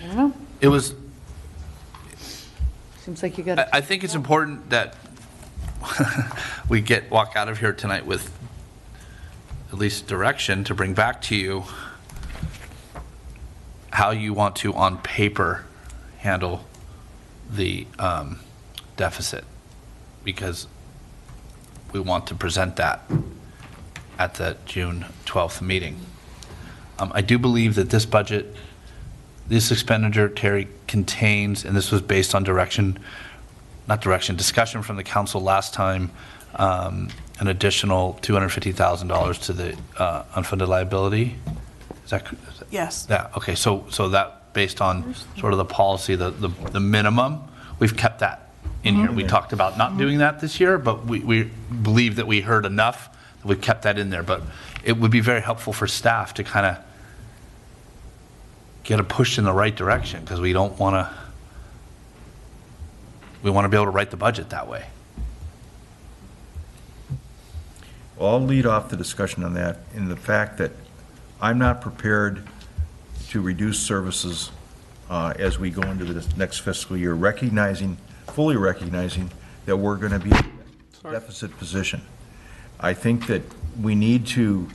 I don't know. It was, Seems like you got. I think it's important that we walk out of here tonight with at least direction to bring back to you how you want to, on paper, handle the deficit, because we want to present that at the June 12th meeting. I do believe that this budget, this expenditure, Terry, contains, and this was based on discussion from the council last time, an additional $250,000 to the unfunded liability. Is that? Yes. Yeah, okay, so that, based on sort of the policy, the minimum, we've kept that in here. We talked about not doing that this year, but we believe that we heard enough that we've kept that in there. But it would be very helpful for staff to kind of get a push in the right direction, because we want to be able to write the budget that way. Well, I'll lead off the discussion on that in the fact that I'm not prepared to reduce services as we go into the next fiscal year, fully recognizing that we're going to be in a deficit position. I think that we need to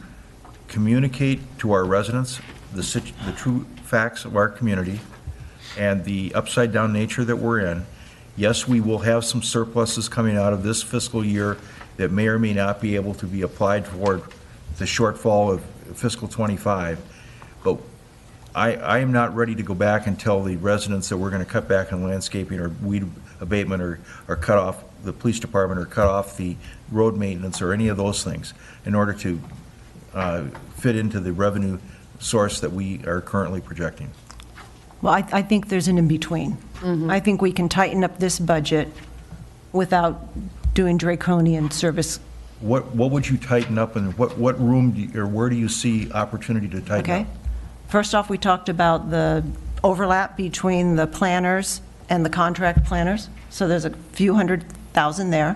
communicate to our residents the true facts of our community and the upside-down nature that we're in. Yes, we will have some surpluses coming out of this fiscal year that may or may not be able to be applied toward the shortfall of fiscal 25, but I am not ready to go back and tell the residents that we're going to cut back on landscaping or weed abatement or cut off the police department or cut off the road maintenance or any of those things in order to fit into the revenue source that we are currently projecting. Well, I think there's an in-between. I think we can tighten up this budget without doing draconian service. What would you tighten up, and what room or where do you see opportunity to tighten Okay. up? First off, we talked about the overlap between the planners and the contract planners. So there's a few $100,000 there.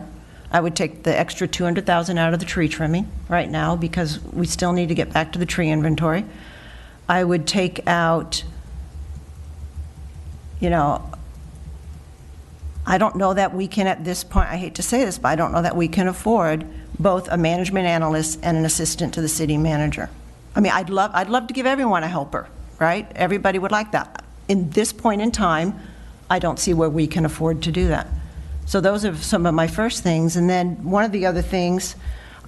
I would take the extra $200,000 out of the tree trimming right now, because we still need to get back to the tree inventory. I would take out, I don't know that we can at this point, I hate to say this, but I don't know that we can afford both a management analyst and an assistant to the city manager. I mean, I'd love to give everyone a helper, right? Everybody would like that. In this point in time, I don't see where we can afford to do that. So those are some of my first things. And then one of the other things,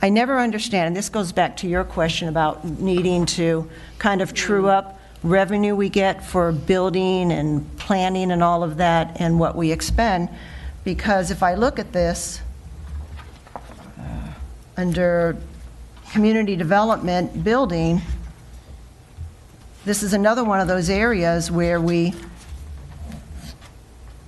I never understand, and this goes back to your question about needing to kind of true up revenue we get for building and planning and all of that and what we expend, because if I look at this, under community development building, this is another one of those areas where we're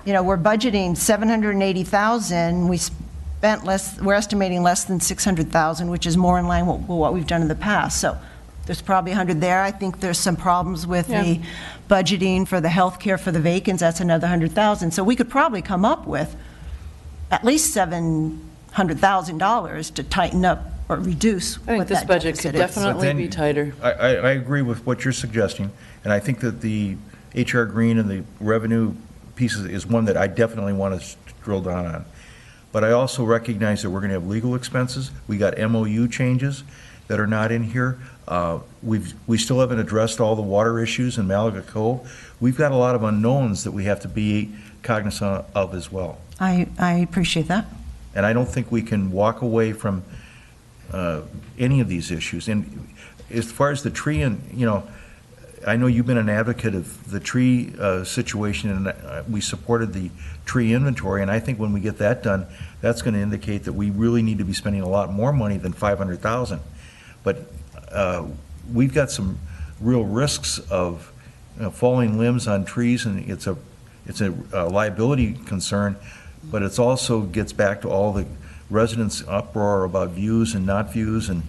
budgeting 780,000, we're estimating less than 600,000, which is more in line with what we've done in the past. So there's probably 100 there. I think there's some problems with the budgeting for the health care for the vacants. That's another 100,000. So we could probably come up with at least $700,000 to tighten up or reduce. I think this budget could definitely be tighter. I agree with what you're suggesting, and I think that the HR Green and the revenue piece is one that I definitely want to drill down on. But I also recognize that we're going to have legal expenses. We got MOU changes that are not in here. We still haven't addressed all the water issues in Malaga Cove. We've got a lot of unknowns that we have to be cognizant of as well. I appreciate that. And I don't think we can walk away from any of these issues. And as far as the tree, and I know you've been an advocate of the tree situation, and we supported the tree inventory, and I think when we get that done, that's going to indicate that we really need to be spending a lot more money than $500,000. But we've got some real risks of falling limbs on trees, and it's a liability concern, but it also gets back to all the residents' uproar about views and not views, and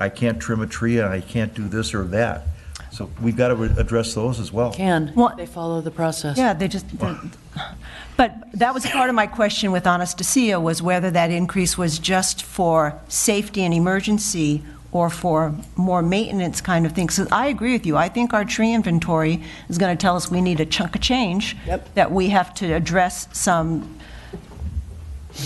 I can't trim a tree, and I can't do this or that. So we've got to address those as well. Well, They follow the process. Yeah, but that was part of my question with Anastasia, was whether that increase was just for safety and emergency, or for more maintenance kind of things. So I agree with you. I think our tree inventory is going to tell us we need a chunk of change, Yep. that we have to address some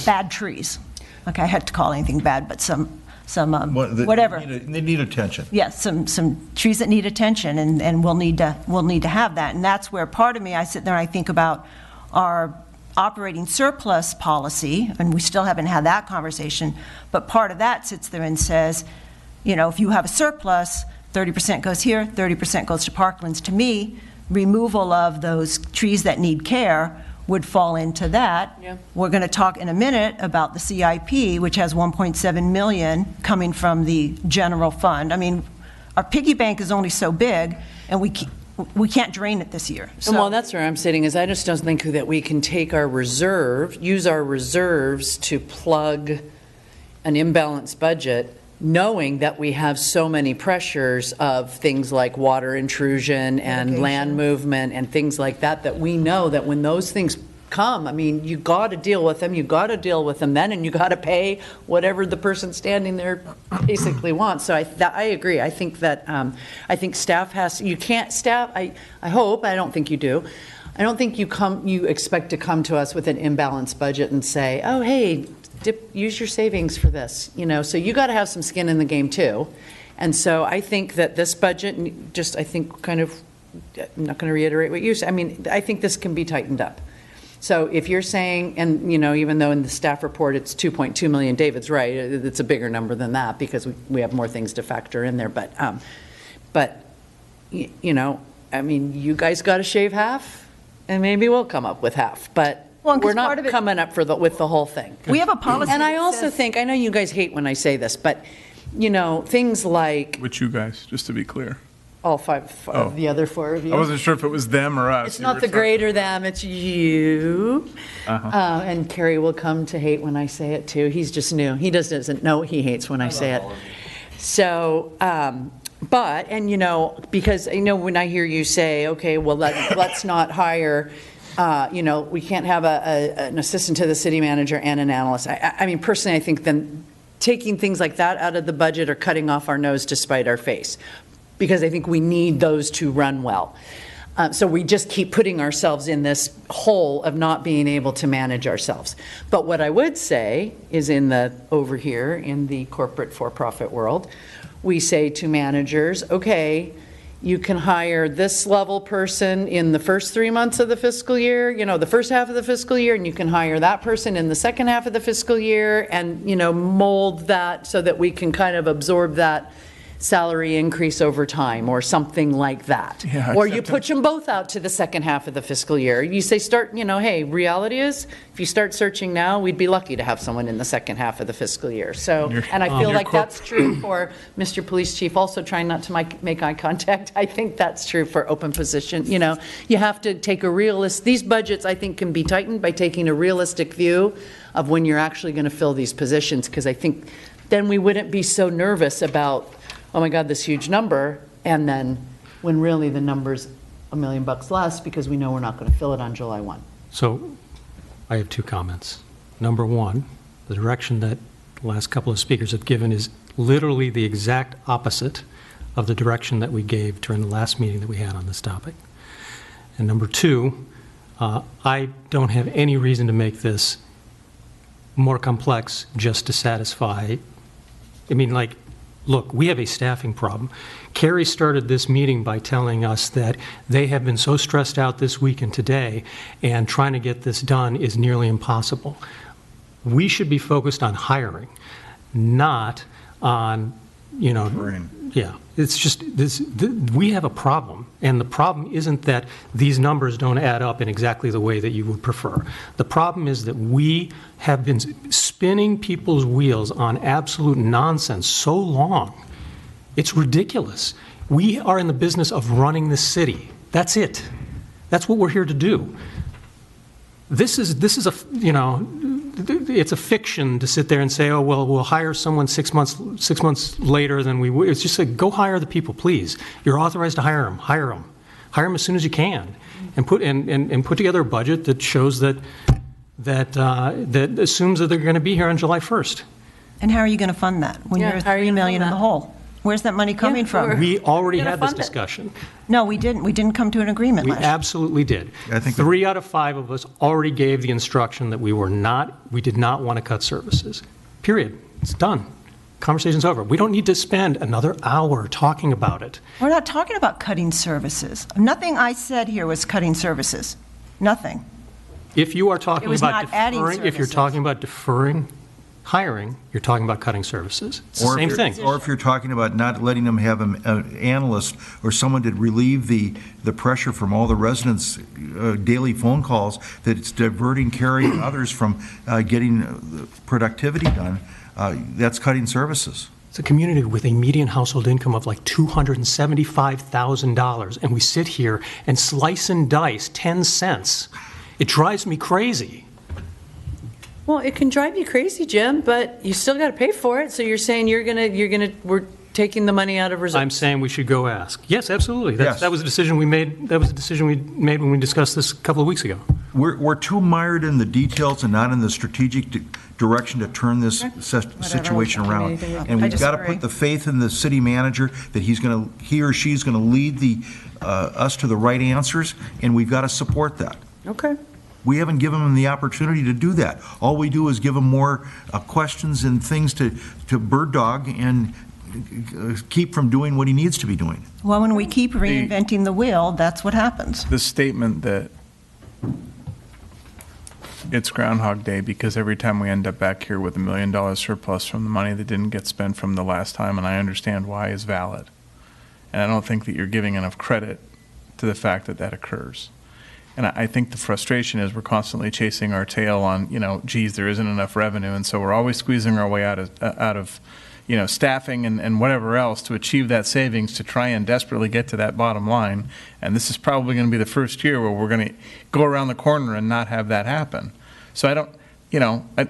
bad trees. Okay, I had to call anything bad, but some whatever. They need attention. Yes, some trees that need attention, and we'll need to have that. And that's where part of me, I sit there and I think about our operating surplus policy, and we still haven't had that conversation, but part of that sits there and says, if you have a surplus, 30% goes here, 30% goes to parklands. To me, removal of those trees that need care would fall into that. Yeah. We're going to talk in a minute about the CIP, which has 1.7 million coming from the general fund. I mean, our piggy bank is only so big, and we can't drain it this year. So, Well, that's where I'm sitting, is I just don't think that we can take our use our reserves to plug an imbalanced budget, knowing that we have so many pressures of things like water intrusion and land movement and things like that, that we know that when those things come, I mean, you got to deal with them, then, and you got to pay whatever the person standing there basically wants. So I agree. I think that, I think staff I hope, I don't think you do. I don't think you expect to come to us with an imbalanced budget and say, oh, hey, use your savings for this, so you got to have some skin in the game too. And so I think that this budget, I'm not going to reiterate what you said, I think this can be tightened up. So if you're saying, and even though in the staff report it's 2.2 million, David's right, it's a bigger number than that because we have more things to factor in there, but you guys got to shave half, and maybe we'll come up with half, but we're not coming up with the whole thing. we have a policy. And I also think, I know you guys hate when I say this, but, things like Which you guys, just to be clear. all five of the other four of you. I wasn't sure if it was them or us. It's not the greater them, it's you. And Kerry will come to hate when I say it too. He's just new. He doesn't know he hates when I say it. So, but, because when I hear you say, okay, well, let's not hire, we can't have an assistant to the city manager and an analyst. Personally, I think then taking things like that out of the budget or cutting off our nose to spite our face, because I think we need those to run well. So we just keep putting ourselves in this hole of not being able to manage ourselves. But what I would say is over here in the corporate for-profit world, we say to managers, okay, you can hire this level person in the first 3 months of the fiscal year, the first half of the fiscal year, and you can hire that person in the second half of the fiscal year and, mold that so that we can kind of absorb that salary increase over time or something like that. Yeah, or you put them both out to the second half of the fiscal year. You say hey, reality is if you start searching now, we'd be lucky to have someone in the second half of the fiscal year. So, and I feel like that's true for Mr. Police Chief, also trying not to make eye contact. I think that's true for open position. You have to take these budgets I think can be tightened by taking a realistic view of when you're actually going to fill these positions, because I think then we wouldn't be so nervous about, oh my God, this huge number, and then when really the number's $1 million less because we know we're not going to fill it on July 1. So I have two comments. Number one, the direction that the last couple of speakers have given is literally the exact opposite of the direction that we gave during the last meeting that we had on this topic. And number two, I don't have any reason to make this more complex just to satisfy, look, we have a staffing problem. Carrie started this meeting by telling us that they have been so stressed out this week and today, and trying to get this done is nearly impossible. We should be focused on hiring, not on, yeah. It's just we have a problem, and the problem isn't that these numbers don't add up in exactly the way that you would prefer. The problem is that we have been spinning people's wheels on absolute nonsense so long. It's ridiculous. We are in the business of running the city. That's it. That's what we're here to do. This is a, it's a fiction to sit there and say, oh, well, we'll hire someone 6 months later than we would. It's just like, go hire the people, please. You're authorized to hire them. Hire them. Hire them as soon as you can, and put together a budget that shows that assumes that they're going to be here on July 1st. And how are you going to fund that when you're $3 million in the hole? Where's that money coming from? We already Gotta had this fund it. discussion. No, we didn't. We didn't come to an agreement We last year. absolutely did. I think that- 3 out of 5 of us already gave the instruction that we did not want to cut services. Period. It's done. Conversation's over. We don't need to spend another hour talking about it. We're not talking about cutting services. Nothing I said here was cutting services. Nothing. If you are talking It was about not adding deferring, if you're services. talking about deferring hiring, you're talking about cutting services. It's the Or if same you're- thing. Or if you're talking about not letting them have an analyst or someone to relieve the pressure from all the residents' daily phone calls, that it's diverting Carrie and others from getting productivity done, that's cutting services. It's a community with a median household income of like $275,000, and we sit here and slice and dice 10 cents. It drives me crazy. Well, it can drive you crazy, Jim, but you still got to pay for it. So you're saying we're taking the money out of reserves. I'm saying we should go ask. Yes, absolutely. Yes. That was a decision we made. That was a decision we made when we discussed this a couple of weeks ago. We're too mired in the details and not in the strategic direction to turn this situation Whatever. around. Anything else? And I we've got to disagree. put the faith in the city manager that he or she's going to lead us to the right answers, and we've got to support that. Okay. We haven't given them the opportunity to do that. All we do is give them more questions and things to bird dog and keep from doing what he needs to be doing. Well, when we keep reinventing the wheel, that's what happens. The statement that it's Groundhog Day because every time we end up back here with $1 million surplus from the money that didn't get spent from the last time, and I understand why, is valid. And I don't think that you're giving enough credit to the fact that that occurs. And I think the frustration is we're constantly chasing our tail on, geez, there isn't enough revenue, and so we're always squeezing our way out of staffing and whatever else to achieve that savings to try and desperately get to that bottom line. And this is probably going to be the first year where we're going to go around the corner and not have that happen. So I don't, it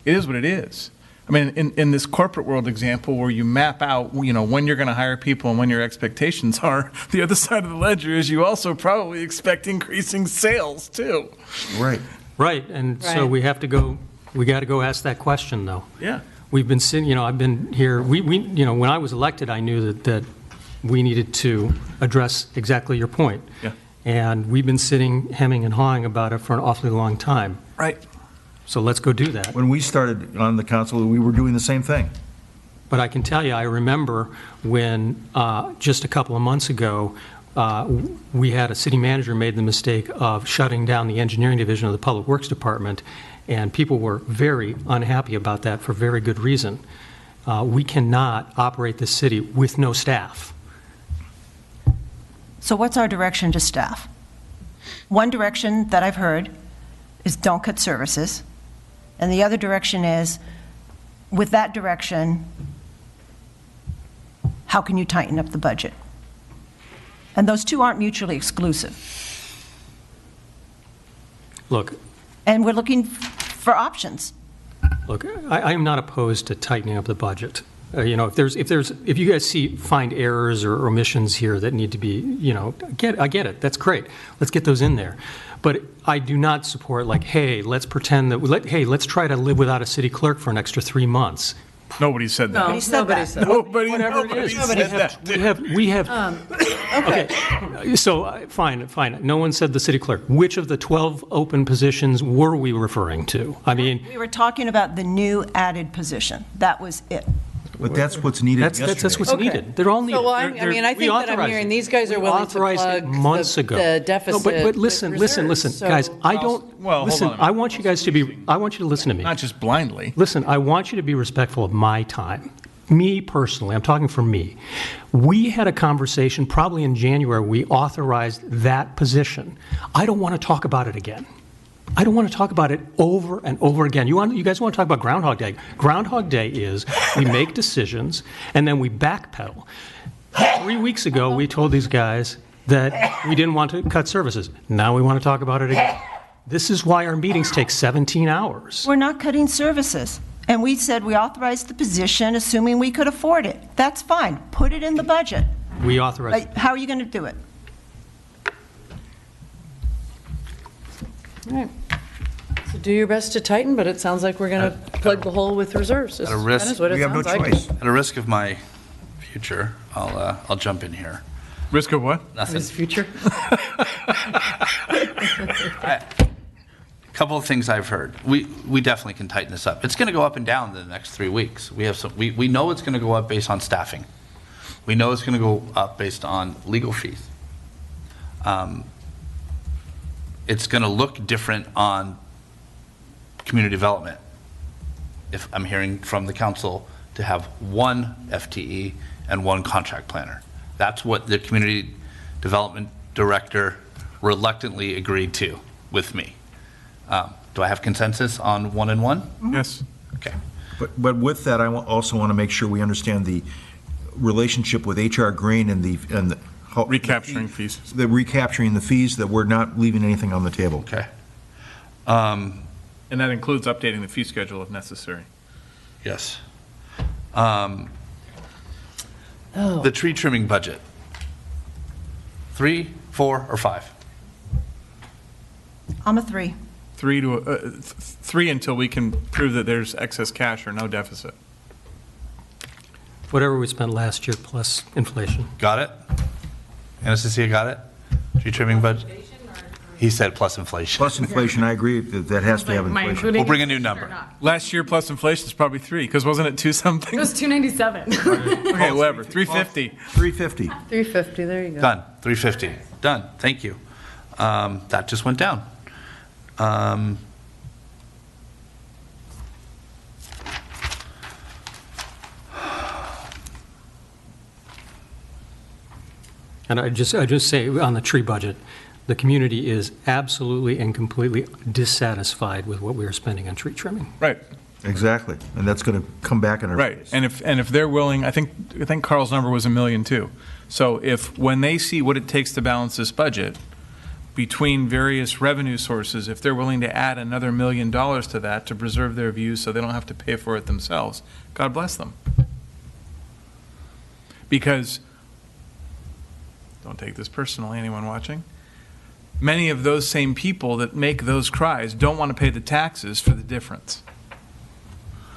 is what it is. I mean, in this corporate world example where you map out, when you're going to hire people and when your expectations are, the other side of the ledger is you also probably expect increasing sales too. Right. Right, and so Right. we got to go ask that question, though. Yeah. We've been sitting, I've been here, when I was elected, I knew that we needed to address exactly your point. Yeah. And we've been sitting, hemming and hawing about it for an awfully long time. Right. So let's go do that. When we started on the council, we were doing the same thing. But I can tell you, I remember when, just a couple of months ago, we had a city manager made the mistake of shutting down the engineering division of the Public Works Department, and people were very unhappy about that for very good reason. We cannot operate the city with no staff. So what's our direction to staff? One direction that I've heard is don't cut services. And the other direction is, with that direction, how can you tighten up the budget? And those two aren't mutually exclusive. Look, And we're looking for options. I am not opposed to tightening up the budget. If you guys find errors or omissions here that need to be, I get it. That's great. Let's get those in there. But I do not support hey, let's pretend that, let's try to live without a city clerk for an extra 3 months. Nobody said that. No, said nobody that. said. Nobody Whatever it is. said that. We have, okay, so, fine. No one said the city clerk. Which of the 12 open positions were we referring to? I mean, We were talking about the new added position. That was it. But that's what's needed that's yesterday. what's Okay. needed. They're all needed. So, I They're- mean, I we think that I'm authorized hearing it. these guys are We willing to authorized it plug months the ago. deficit No, but with listen, reserves, guys, so- I don't, Well, hold listen, on a I minute. want you guys to be, I want you to listen to me. Not just blindly. Listen, I want you to be respectful of my time. Me personally, I'm talking for me. We had a conversation probably in January, we authorized that position. I don't want to talk about it again. I don't want to talk about it over and over again. You guys want to talk about Groundhog Day? Groundhog Day is we make decisions and then we backpedal. 3 weeks ago, we told these guys that we didn't want to cut services. Now we want to talk about it again. This is why our meetings take 17 hours. We're not cutting services. And we said we authorized the position, assuming we could afford it. That's fine. Put it in the budget. We authorized. How are you going to do it? All right. So do your best to tighten, but it sounds like we're going to plug the hole with reserves. At a risk- That is what it We have no sounds like. choice. At a risk of my future, I'll jump in here. Risk of what? Nothing. His future? Couple of things I've heard. We definitely can tighten this up. It's going to go up and down in the next 3 weeks. We know it's going to go up based on staffing. We know it's going to go up based on legal fees. It's going to look different on community development. If I'm hearing from the council to have one FTE and one contract planner. That's what the community development director reluctantly agreed to with me. Do I have consensus on 1 and 1? Yes. Okay. But with that, I also want to make sure we understand the relationship with HR Green and Recapturing fees. the recapturing the fees, that we're not leaving anything on the table. Okay. And that includes updating the fee schedule if necessary. Yes. The tree trimming budget. 3, 4, or 5? I'm a 3. 3 until we can prove that there's excess cash or no deficit. Whatever we spent last year plus inflation. Got it? Anastasia, got it? Tree trimming budget? He said plus inflation. Plus inflation, I agree that has to have inflation. We'll bring a new number. Last year plus inflation is probably 3, because wasn't it 2 something? It was 297. Okay, whatever, 350. 350. 350, there you go. Done. 350. Done. Thank you. That just went down. And I just say on the tree budget, the community is absolutely and completely dissatisfied with what we are spending on tree trimming. Right, Exactly, and that's going to come back in our right. face. And if they're willing, I think Carl's number was $1 million too. So when they see what it takes to balance this budget between various revenue sources, if they're willing to add another $1 million to that to preserve their views so they don't have to pay for it themselves, God bless them. Because, don't take this personally, anyone watching, many of those same people that make those cries don't want to pay the taxes for the difference.